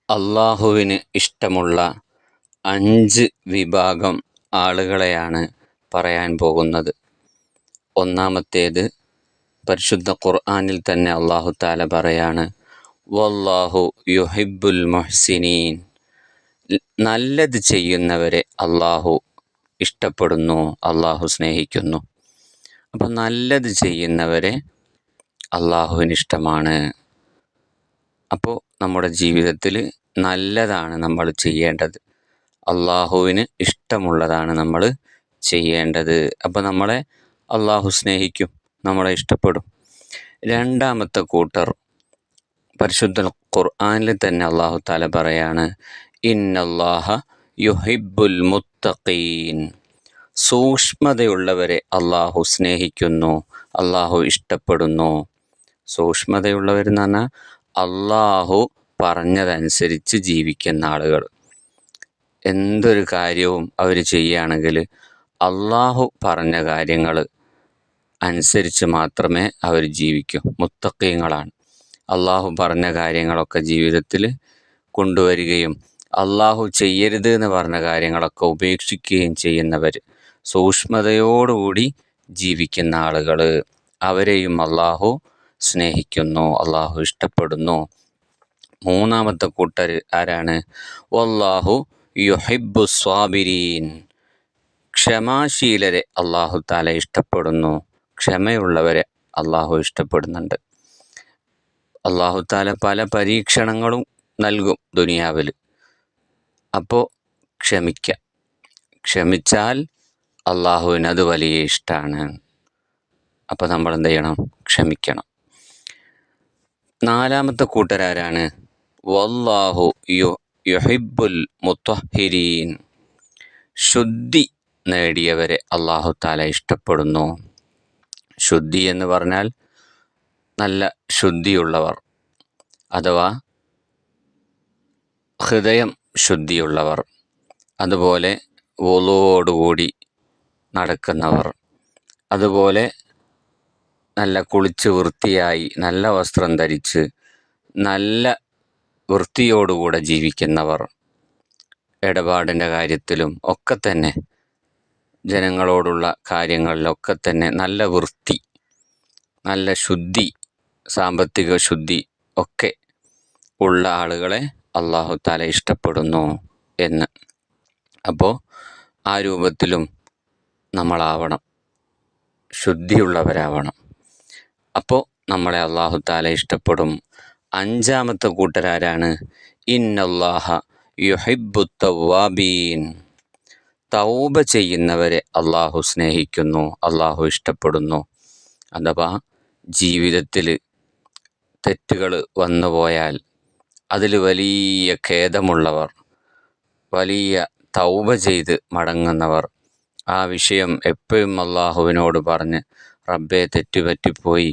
അള്ളാഹുവിന് ഇഷ്ടമുള്ള 5 വിഭാഗം ആളുകളെയാണ് പറയാൻ പോകുന്നത്. ഒന്നാമത്തേത്, പരിശുദ്ധ ഖുർആനിൽ തന്നെ അള്ളാഹു തആല പറയാണ്, വല്ലാഹു യുഹിബ്ബുൽ മുഹ്സിനീൻ. നല്ലത് ചെയ്യുന്നവരെ അള്ളാഹു ഇഷ്ടപ്പെടുന്നു, അള്ളാഹു സ്നേഹിക്കുന്നു. അപ്പം നല്ലത് ചെയ്യുന്നവരെ അള്ളാഹുവിന് ഇഷ്ടമാണ്. അപ്പോൾ നമ്മുടെ ജീവിതത്തിൽ നല്ലതാണ് നമ്മൾ ചെയ്യേണ്ടത്, അള്ളാഹുവിന് ഇഷ്ടമുള്ളതാണ് നമ്മൾ ചെയ്യേണ്ടത്. അപ്പോൾ നമ്മളെ അള്ളാഹു സ്നേഹിക്കും, നമ്മളെ ഇഷ്ടപ്പെടും. രണ്ടാമത്തെ കൂട്ടർ, പരിശുദ്ധ ഖുർആനിൽ തന്നെ അള്ളാഹു തആല പറയാണ്, ഇന്നല്ലാഹ യുഹിബ്ബുൽ മുത്തഖീൻ. സൂക്ഷ്മതയുള്ളവരെ അള്ളാഹു സ്നേഹിക്കുന്നു, അള്ളാഹു ഇഷ്ടപ്പെടുന്നു. സൂക്ഷ്മതയുള്ളവരെന്ന് പറഞ്ഞാൽ അള്ളാഹു പറഞ്ഞതനുസരിച്ച് ജീവിക്കുന്ന ആളുകൾ. എന്തൊരു കാര്യവും അവർ ചെയ്യുകയാണെങ്കിൽ അള്ളാഹു പറഞ്ഞ കാര്യങ്ങൾ അനുസരിച്ച് മാത്രമേ അവർ ജീവിക്കൂ. മുത്തഖീങ്ങളാണ്. അള്ളാഹു പറഞ്ഞ കാര്യങ്ങളൊക്കെ ജീവിതത്തിൽ കൊണ്ടുവരികയും അള്ളാഹു ചെയ്യരുത് എന്ന് പറഞ്ഞ കാര്യങ്ങളൊക്കെ ഉപേക്ഷിക്കുകയും ചെയ്യുന്നവർ, സൂക്ഷ്മതയോടുകൂടി ജീവിക്കുന്ന ആളുകൾ, അവരെയും അള്ളാഹു സ്നേഹിക്കുന്നു, അള്ളാഹു ഇഷ്ടപ്പെടുന്നു. മൂന്നാമത്തെ കൂട്ടർ ആരാണ്? വല്ലാഹു യുഹിബ്ബു സ്വാബിരീൻ. ക്ഷമാശീലരെ അള്ളാഹു തആല ഇഷ്ടപ്പെടുന്നു, ക്ഷമയുള്ളവരെ അള്ളാഹു ഇഷ്ടപ്പെടുന്നുണ്ട്. അള്ളാഹു തആല പല പരീക്ഷണങ്ങളും നൽകും ദുനിയാവിൽ. അപ്പോൾ ക്ഷമിച്ചാൽ അള്ളാഹുവിന് അത് വലിയ ഇഷ്ടമാണ്. അപ്പോൾ നമ്മൾ എന്ത് ചെയ്യണം? ക്ഷമിക്കണം. നാലാമത്തെ കൂട്ടരാരാണ്? വല്ലാഹു യുഹിബ്ബുൽ മുത്തഹിരീൻ. ശുദ്ധി നേടിയവരെ അള്ളാഹു തആല ഇഷ്ടപ്പെടുന്നു. ശുദ്ധി എന്ന് പറഞ്ഞാൽ നല്ല ശുദ്ധിയുള്ളവർ, അഥവാ ഹൃദയം ശുദ്ധിയുള്ളവർ, അതുപോലെ വുളുവോടുകൂടി നടക്കുന്നവർ, അതുപോലെ നല്ല കുളിച്ച് വൃത്തിയായി നല്ല വസ്ത്രം ധരിച്ച് നല്ല വൃത്തിയോടുകൂടെ ജീവിക്കുന്നവർ, ഇടപാടിൻ്റെ കാര്യത്തിലും ഒക്കെ തന്നെ, ജനങ്ങളോടുള്ള കാര്യങ്ങളിലൊക്കെ തന്നെ നല്ല വൃത്തി, നല്ല ശുദ്ധി, സാമ്പത്തിക ശുദ്ധി ഒക്കെ ഉള്ള ആളുകളെ അള്ളാഹു തആല ഇഷ്ടപ്പെടുന്നു എന്ന്. അപ്പോൾ ആ രൂപത്തിലും നമ്മളാവണം, ശുദ്ധിയുള്ളവരാവണം. അപ്പോൾ നമ്മളെ അള്ളാഹു തആല ഇഷ്ടപ്പെടും. അഞ്ചാമത്തെ കൂട്ടരാരാണ്? ഇന്നല്ലാഹ യുഹിബ്ബു തവ്വാബീൻ. തൗബ ചെയ്യുന്നവരെ അള്ളാഹു സ്നേഹിക്കുന്നു, അള്ളാഹു ഇഷ്ടപ്പെടുന്നു. അഥവാ ജീവിതത്തിൽ തെറ്റുകൾ വന്നുപോയാൽ അതിൽ വലിയ ഖേദമുള്ളവർ, വലിയ തൗബ ചെയ്ത് മടങ്ങുന്നവർ, ആ വിഷയം എപ്പോഴും അള്ളാഹുവിനോട് പറഞ്ഞ് റബ്ബേ തെറ്റുപറ്റിപ്പോയി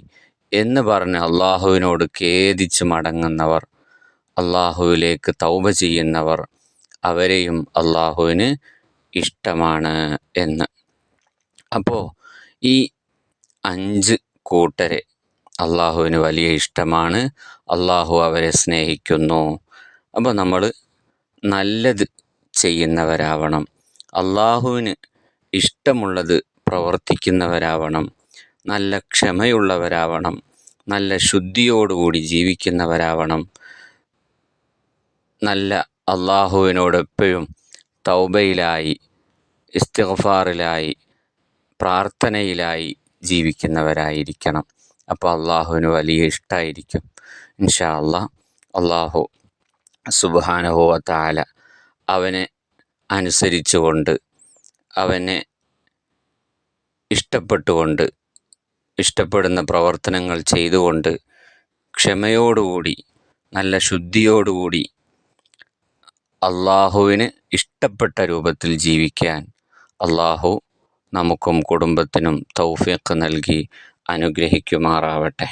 എന്ന് പറഞ്ഞ് അള്ളാഹുവിനോട് ഖേദിച്ച് മടങ്ങുന്നവർ, അള്ളാഹുവിലേക്ക് തൗബ ചെയ്യുന്നവർ, അവരെയും അള്ളാഹുവിന് ഇഷ്ടമാണ് എന്ന്. അപ്പോൾ ഈ 5 കൂട്ടരെ അള്ളാഹുവിന് വലിയ ഇഷ്ടമാണ്, അള്ളാഹു അവരെ സ്നേഹിക്കുന്നു. അപ്പോൾ നമ്മൾ നല്ലത് ചെയ്യുന്നവരാവണം, അള്ളാഹുവിന് ഇഷ്ടമുള്ളത് പ്രവർത്തിക്കുന്നവരാവണം, നല്ല ക്ഷമയുള്ളവരാവണം, നല്ല ശുദ്ധിയോടുകൂടി ജീവിക്കുന്നവരാവണം, നല്ല അള്ളാഹുവിനോടെപ്പോഴും തൗബയിലായി, ഇസ്തിഗ്ഫാറിലായി, പ്രാർത്ഥനയിലായി ജീവിക്കുന്നവരായിരിക്കണം. അപ്പോൾ അള്ളാഹുവിന് വലിയ ഇഷ്ടമായിരിക്കും. ഇൻഷാ അല്ലാഹ് അള്ളാഹു സുബ്ഹാനഹു വ തആല അവനെ അനുസരിച്ചുകൊണ്ട്, അവനെ ഇഷ്ടപ്പെട്ടുകൊണ്ട്, ഇഷ്ടപ്പെടുന്ന പ്രവർത്തനങ്ങൾ ചെയ്തുകൊണ്ട്, ക്ഷമയോടുകൂടി നല്ല ശുദ്ധിയോടുകൂടി അള്ളാഹുവിന് ഇഷ്ടപ്പെട്ട രൂപത്തിൽ ജീവിക്കാൻ അള്ളാഹു നമുക്കും കുടുംബത്തിനും തൗഫീഖ് നൽകി അനുഗ്രഹിക്കുമാറാവട്ടെ.